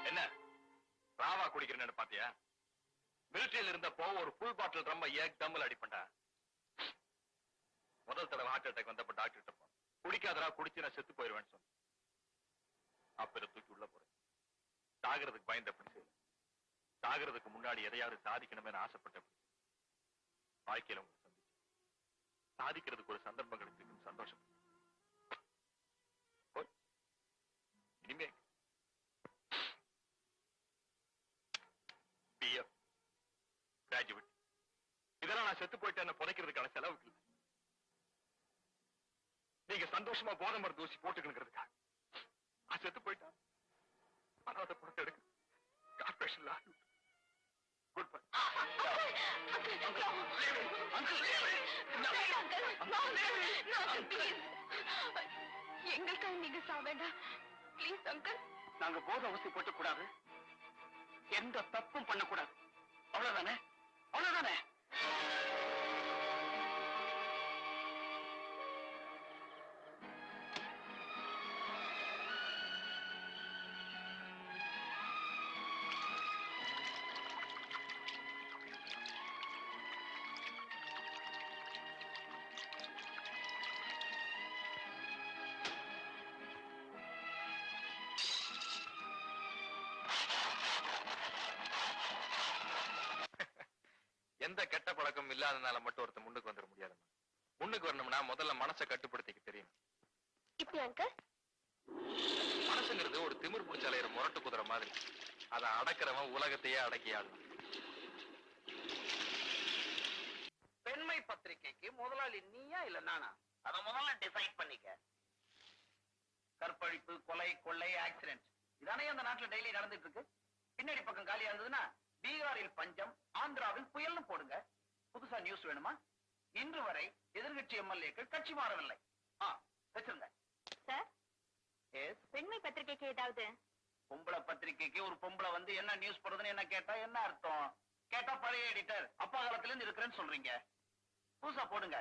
என்ன ராவா குடிக்கிறேன்னு பாத்தியா? மிலிட்டரியில இருந்தப்போ ஒரு ஃபுல் பாட்டில் ரம்ம ஏக் தம்மில் அடிப்பண்டா. முதல் தடவை ஹார்ட் அட்டாக் வந்தப்ப டாக்டர் இருப்போம், குடிக்காதரா, குடிச்சு நான் செத்து போயிருவேன்னு சொன்னேன். அப்ப தூக்கி உள்ள போறேன். சாகிறதுக்கு பயந்தப்படி செய்யல, சாகிறதுக்கு முன்னாடி எதையாவது சாதிக்கணுமே ஆசைப்பட்ட வாழ்க்கையில உங்களை சந்திச்சு சாதிக்கிறதுக்கு ஒரு சந்தர்ப்பம் கிடைச்சிருக்கு, சந்தோஷம். இனிமே கிராஜுவேட் இதெல்லாம் நான் செத்து போயிட்டு என்ன புதைக்கிறதுக்கான செலவுக்கு இல்லை. நீங்க சந்தோஷமா போதை மருந்து ஊசி போட்டுக்கிறதுக்காக நான் செத்து போயிட்டா அனாதை பணத்தை எடுக்க கார்பரேஷன்ல குட் பை. எங்களுக்காக நீங்க சாவேண்டா ப்ளீஸ் அங்கிள். நாங்க போதை ஊசி போட்டு கூடாது, எந்த தப்பும் பண்ணக்கூடாது, அவ்வளவுதானே? அவ்வளவுதானே? எந்த கெட்ட பழக்கம் இல்லாதனால மட்டும் ஒருத்தர் முன்னுக்கு வந்துட முடியாது. முன்னுக்கு வரணும்னா முதல்ல மனசை கட்டுப்படுத்திக்க தெரியும். இப்படி அங்கிள்? மனசுங்கிறது ஒரு திமிர் பிடிச்ச அலையிற முரட்டு குதிரை மாதிரி, அதை அடக்கிறவன் உலகத்தையே அடக்கியாடலாம். பெண்மை பத்திரிகைக்கு முதலாளி நீயா இல்ல நானா? அத முதல்ல டிசைட் பண்ணிக்க. கற்பழிப்பு, கொலை, கொள்ளை, ஆக்சிடென்ட் இதானே அந்த நாட்டுல டெய்லி நடந்துட்டு இருக்கு. பின்னாடி பக்கம் காலியா இருந்ததுன்னா பீகாரில் பஞ்சம், ஆந்திராவில் புயல்னு போடுங்க. புதுசா நியூஸ் வேணுமா? இன்று வரை எதிர்கட்சி எம்எல்ஏக்கள் கட்சி மாறவில்லை. வச்சிருங்க சார். பெண்மை பத்திரிகைக்கு ஏதாவது? பொம்பளை பத்திரிகைக்கு ஒரு பொம்பளை வந்து என்ன நியூஸ் போடுறதுன்னு என்ன கேட்டா என்ன அர்த்தம்? கேட்டா பழைய எடிட்டர் அப்பா காலத்துல இருந்து இருக்கிறேன்னு சொல்றீங்க. புதுசா போடுங்க.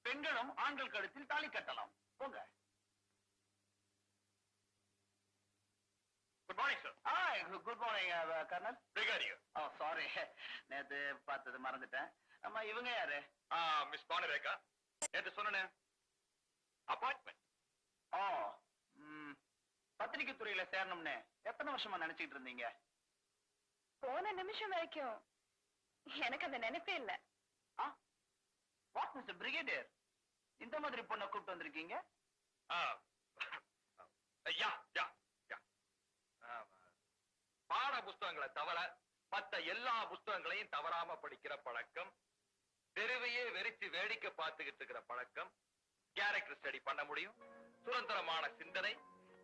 பெண்களும் ஆண்கள் கழுத்தில் தாலி கட்டலாம். போங்க. Good morning sir. Good morning colonel. Brigadier. Sorry, நேத்து பார்த்தது மறந்துட்டேன். ஆமா, இவங்க யாரு? மிஸ் பானுரேகா. நேத்து சொன்னேன் அப்பாயின்மெண்ட். பத்திரிகை துறையில சேரணும்னு எத்தனை வருஷமா நினைச்சிட்டு இருந்தீங்க? போன நிமிஷம் வரைக்கும் எனக்கு அந்த நினைப்பே இல்ல. வாட் மிஸ்டர் பிரிகேடியர், இந்த மாதிரி பொண்ணை கூப்பிட்டு வந்திருக்கீங்க? பாட புஸ்தகங்களை தவிர மத்த எல்லா புஸ்தகங்களையும் தவறாம படிக்கிற பழக்கம், தெருவையே வெறிச்சு வேடிக்கை பார்த்துக்கிட்டு இருக்கிற பழக்கம், கேரக்டர் ஸ்டடி பண்ண முடியும், சுதந்திரமான சிந்தனை,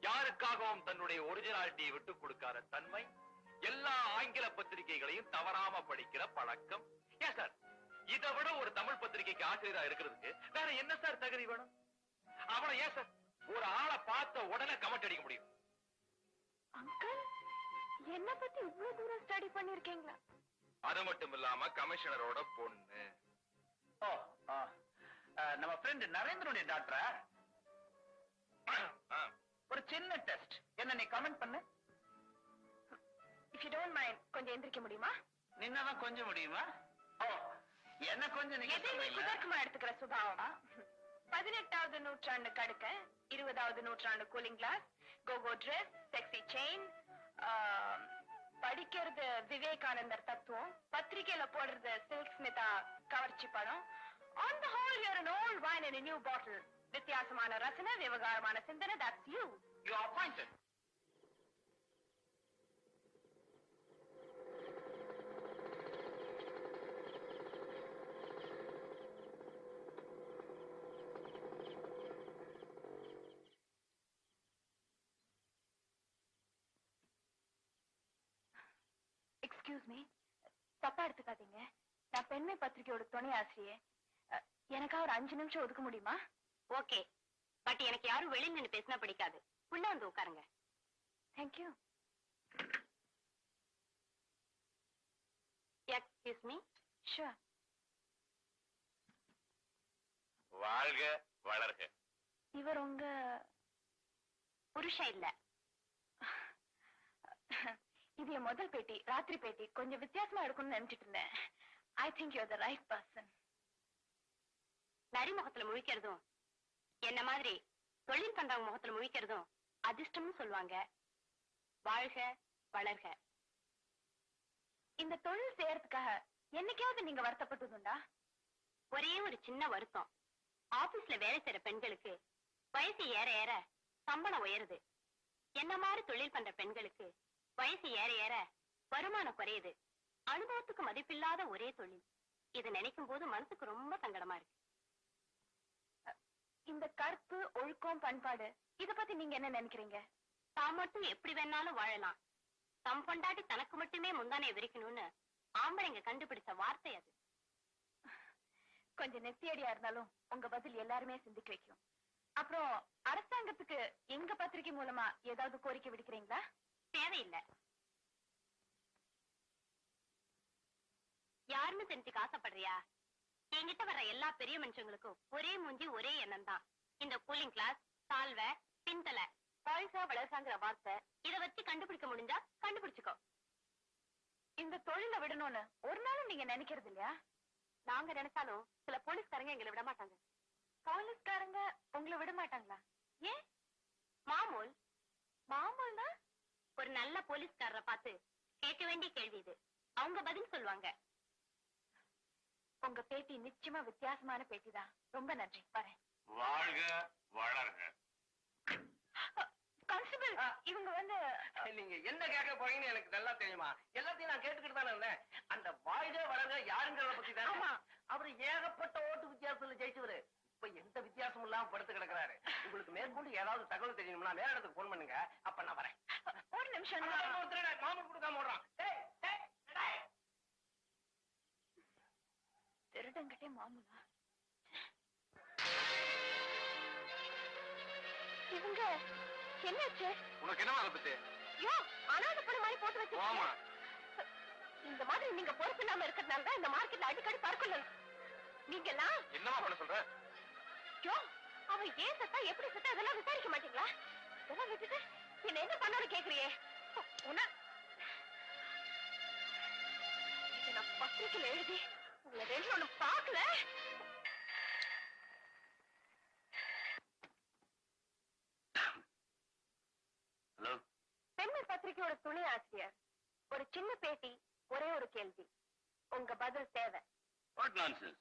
யாருக்காகவும் தன்னுடைய ஒரிஜினாலிட்டியை விட்டு கொடுக்காத தன்மை, எல்லா ஆங்கில பத்திரிகைகளையும் தவறாம படிக்கிற பழக்கம். ஏன் சார், இதை விட ஒரு தமிழ் பத்திரிகைக்கு ஆசிரியரா இருக்கிறதுக்கு வேற என்ன சார் தகுதி வேணும்? அவனை ஏன் சார் ஒரு ஆளை பார்த்த உடனே கமெண்ட் அடிக்க முடியும்? அங்கிள், என்ன பத்தி இவ்வளவு தூரம் ஸ்டடி பண்ணிருக்கீங்களா? அது மட்டும் இல்லாம கமிஷனரோட பொண்ணு. நம்ம ஃப்ரெண்ட் நரேந்திரனுடைய டாக்டரா? ஒரு சின்ன டெஸ்ட், என்ன நீ கமெண்ட் பண்ணு. இஃப் யூ டோன்ட் மைண்ட் கொஞ்சம் எந்திரிக்க முடியுமா? நின்னதான் கொஞ்சம் முடியுமா? என்ன கொஞ்சம் குதர்க்கமா எடுத்துக்கிற சுபாவமா? 18வது நூற்றாண்டு கடுக்க, 20வது நூற்றாண்டு கூலிங் கிளாஸ், கோகோ டிரெஸ், செக்ஸி செயின், படிக்கிறது விவேகானந்தர் தத்துவம், பத்திரிகையில போடுறது சில்க் ஸ்மிதா கவர்ச்சி படம். On the whole, you're an old wine in a new bottle. வித்தியாசமான ரசனை, விவகாரமான சிந்தனை. That's you. You are appointed. Excuse me, தப்பா எடுத்துக்காதீங்க. நான் பெண்மை பத்திரிகையோட துணை ஆசிரியர். எனக்கா ஒரு 5 நிமிஷம் ஒதுக்க முடியுமா? ஓகே, பட் எனக்கு யாரும் வெளியில நின்று பேசினா பிடிக்காது. உள்ள வந்து உட்காருங்க. தேங்க்யூ. Excuse me. ஷூர். வாழ்க வளர்க. இவர் உங்க புருஷன் இல்ல. இது என் முதல் பேட்டி, ராத்திரி பேட்டி. கொஞ்சம் வித்தியாசமா எடுக்கணும்னு நினைச்சிட்டு இருந்தேன். I think you are the right person. நரி முகத்துல முழிக்கிறதும் என்ன மாதிரி தொழில் பண்றவங்க முகத்துல முழிக்கிறதும் அதிர்ஷ்டம்னு சொல்லுவாங்க. வாழ்க வளர்க. இந்த தொழில் செய்யறதுக்காக என்னைக்காவது நீங்க வருத்தப்பட்டதுண்டா? ஒரே ஒரு சின்ன வருத்தம். ஆபீஸ்ல வேலை செய்யற பெண்களுக்கு வயசு ஏற ஏற சம்பளம் உயருது. என்ன மாதிரி தொழில் பண்ற பெண்களுக்கு வயசு ஏற ஏற வருமானம் குறையுது. அனுபவத்துக்கு மதிப்பில்லாத ஒரே தொழில். இதை நினைக்கும் போது மனசுக்கு ரொம்ப சங்கடமா இருக்கு. இந்த கற்பு, ஒழுக்கம், பண்பாடு இத பத்தி நீங்க என்ன நினைக்கிறீங்க? தான் மட்டும் எப்படி வேணாலும் வாழலாம், தம் பொண்டாட்டி தனக்கு மட்டுமே முந்தானை விரிக்கணும்னு ஆம்பளைங்க கண்டுபிடிச்ச வார்த்தை அது. கொஞ்சம் நெத்தியடியா இருந்தாலும் உங்க பதில் எல்லாருமே சிந்திக்க வைக்கும். அப்புறம் அரசாங்கத்துக்கு எங்க பத்திரிகை மூலமா ஏதாவது கோரிக்கை விடுக்கிறீங்களா? தேவையில்லை. யாருன்னு தெரிஞ்சுக்க ஆசைப்படுறியா? என்கிட்ட வர்ற எல்லா பெரிய மனுஷங்களுக்கும் ஒரே மூஞ்சி, ஒரே எண்ணம் தான். இந்த கூலிங் கிளாஸ், சால்வை, பின்தலை, பாய்ஸா வளர்ச்சாங்கிற வார்த்தை இத வச்சு கண்டுபிடிக்க முடிஞ்சா கண்டுபிடிச்சுக்கோ. இந்த தொழில விடணும்னு ஒரு நாளும் நீங்க நினைக்கிறது இல்லையா? நாங்க நினைச்சாலும் சில போலீஸ்காரங்க எங்களை விட மாட்டாங்க. போலீஸ்காரங்க உங்களை விட மாட்டாங்களா? ஏன்? மாமூல். மாமூல்னா? ஒரு நல்ல போலீஸ்காரரை பார்த்து கேட்க வேண்டிய கேள்வி இது. அவங்க பதில் சொல்லுவாங்க. உங்க பேட்டி நிச்சயமா வித்தியாசமான பேட்டி தான். ரொம்ப நன்றி. வரேன். வாழ்க வளர்க. கான்ஸ்டபிள், இவங்க வந்து நீங்க என்ன கேட்க போறீங்கன்னு எனக்கு நல்லா தெரியுமா? எல்லாத்தையும் நான் கேட்டுக்கிட்டு தானே இருந்தேன். அந்த வாழ்க வளர்க யாருங்கிறத பத்தி தான். ஆமா. அவரு ஏகப்பட்ட ஓட்டு வித்தியாசத்துல ஜெயிச்சவரு. இப்ப எந்த வித்தியாசமும் இல்லாம படுத்து கிடக்குறாரு. உங்களுக்கு மேற்கொண்டு ஏதாவது தகவல் தெரியணும்னா மேல இடத்துக்கு போன் பண்ணுங்க. அப்ப நான் வரேன். ஒரு நிமிஷம். மாமூல் கொடுக்காம ஓடுறான். திருடங்கிட்டே மாமூலா? இவங்க என்னாச்சு? உனக்கு என்ன அதை பத்தி? யோ, அனாதை பணம் மாதிரி போட்டு வச்சிருக்கீங்க. இந்த மாதிரி நீங்க பொறுப்பு இல்லாம இருக்கிறதுனால தான் இந்த மார்க்கெட்ல அடிக்கடி பறக்கல. நீங்க எல்லாம் என்னமா பண்ண சொல்ற? யோ, அவ ஏன் சத்தா, எப்படி சத்தா, இதெல்லாம் விசாரிக்க மாட்டீங்களா? இதெல்லாம் விட்டுட்டு என்ன என்ன பண்ணாலும் கேக்குறியே. இதை நான் பத்திரிக்கையில எழுதி உங்களை ரெண்டு ஒண்ணு பாக்கல. ஹலோ, பெண்கள் பத்திரிகையோட துணை ஆசிரியர். ஒரு சின்ன பேட்டி, ஒரே ஒரு கேள்வி. உங்க பதில் தேவை. What nonsense?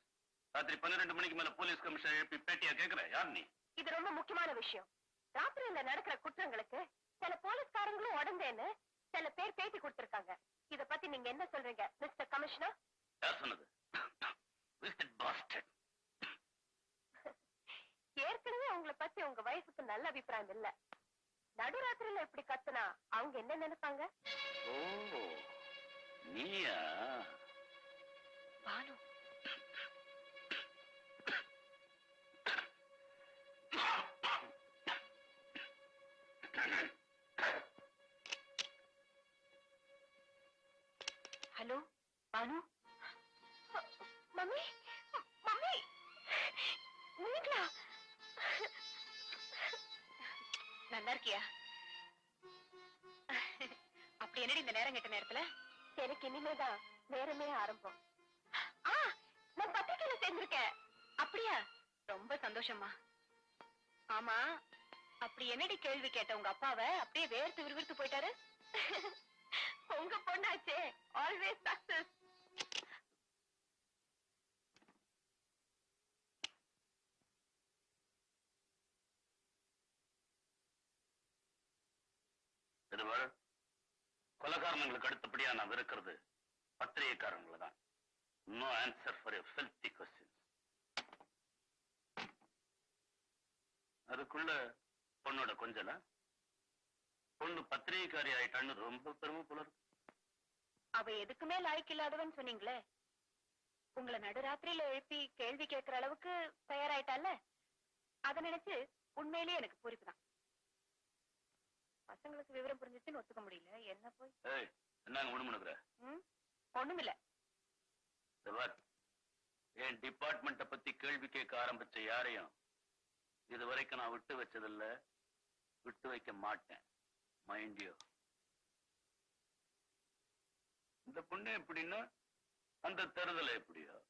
ராத்திரி 12 மணிக்கு மேல போலீஸ் கமிஷனர் எழுப்பி பேட்டியா கேக்குற? யார் நீ? இது ரொம்ப முக்கியமான விஷயம். ராத்திரியில நடக்கிற குற்றங்களுக்கு சில போலீஸ்காரங்களும் உடந்தேன்னு சில பேர் பேட்டி கொடுத்திருக்காங்க. இத பத்தி நீங்க என்ன சொல்றீங்க மிஸ்டர் கமிஷனர்? யார் சொன்னது? ஏற்கனவே உங்களை பத்தி உங்க வயசுக்கு நல்ல அபிப்பிராயம் இல்ல. நடுராத்திரியில இப்படி கத்துனா அவங்க என்ன நினைப்பாங்க? ஓ, நீயா? Bhanu, hello Bhanu. Mummy, mummy, நீங்களா? நல்லா இருக்கியா? அப்படி என்னடி இந்த நேரம் கெட்ட நேரத்துல? எனக்கு இனிமேதான் நேரமே ஆரம்பம். நான் பத்திரிக்கையில சேர்ந்திருக்கேன். அப்படியா? ரொம்ப சந்தோஷமா. ஆமா, அப்படி என்னடி கேள்வி கேட்ட உங்க அப்பாவை அப்படியே வேர்த்து விறுவிறுத்து போயிட்டாரு? உங்க பொண்ணாச்சே, ஆல்வேஸ் சக்சஸ். கொலைகாரங்களுக்கு அடுத்தபடியா நான் இருக்கிறது பத்திரிகைக்காரங்களை தான். No answer for your filthy questions. அதுக்குள்ள பொண்ணோட கொஞ்சல பொண்ணு பத்திரிகைக்காரி ஆயிட்டான்னு ரொம்ப பெருமை போல இருக்கு. அவ எதுக்குமே லாய்க்கு இல்லாதவன் சொன்னீங்களே. உங்களை நடுராத்திரியில எழுப்பி கேள்வி கேட்கிற அளவுக்கு தயாராயிட்டால, அத நினைச்சு உண்மையிலேயே எனக்கு பூரிப்புதான். பசங்களுக்கு விவரம் புரிஞ்சிச்சுன்னு ஒத்துக்க முடியல. என்ன போய் என்னங்க ஒண்ணுமுனுக்குற? ஒண்ணுமில்ல. என் டிபார்ட்மெண்ட பத்தி கேள்வி கேட்க ஆரம்பிச்ச யாரையும் இதுவரைக்கும் நான் விட்டு வச்சதில்ல, விட்டு வைக்க மாட்டேன். Mind you. இந்த பொண்ணு எப்படின்னா அந்த தருதலை எப்படியா